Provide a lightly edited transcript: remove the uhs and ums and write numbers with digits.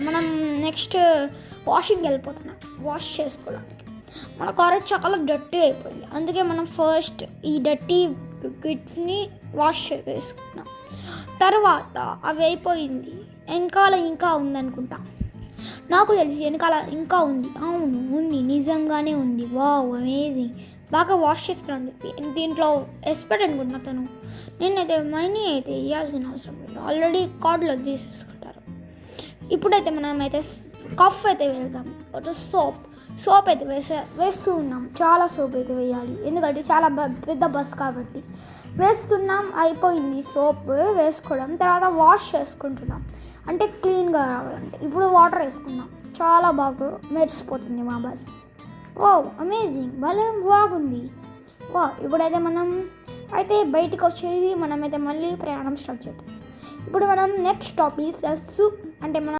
మనం నెక్స్ట్ వాషింగ్కి వెళ్ళిపోతున్నాం. వాష్ చేసుకోవడానికి మన కార్ చాలా డర్టీ అయిపోయింది. అందుకే మనం ఫస్ట్ ఈ డర్టీ కిట్స్ని వాష్ వేసుకున్నాం. తర్వాత అవి అయిపోయింది, వెనకాల ఇంకా ఉందనుకుంటా. నాకు తెలిసి వెనకాల ఇంకా ఉంది. అవును, ఉంది, నిజంగానే ఉంది. Wow, amazing. బాగా వాష్ చేస్తున్నాను చెప్పి దీంట్లో ఎక్స్పర్ట్ అనుకుంటున్నా తను. నేనైతే మనీ అయితే ఇవ్వాల్సిన అవసరం లేదు, ఆల్రెడీ కార్డులో తీసేసుకుంటారు. ఇప్పుడైతే మనమైతే కఫ్ అయితే వెళ్దాం. సోప్ అయితే వేస్తూ ఉన్నాం. చాలా సోప్ అయితే వేయాలి, ఎందుకంటే చాలా పెద్ద బస్ కాబట్టి వేస్తున్నాం. అయిపోయింది సోప్ వేసుకోవడం. తర్వాత వాష్ చేసుకుంటున్నాం, అంటే క్లీన్గా రావాలంటే. ఇప్పుడు వాటర్ వేసుకున్నాం, చాలా బాగా మెరిసిపోతుంది మా బస్. ఓ అమేజింగ్, భలే బాగుంది. ఇప్పుడైతే మనం అయితే బయటకు వచ్చేది, మనమైతే మళ్ళీ ప్రయాణం స్టార్ట్ చేద్దాం. ఇప్పుడు మనం నెక్స్ట్ టాపిక్ అంటే మనం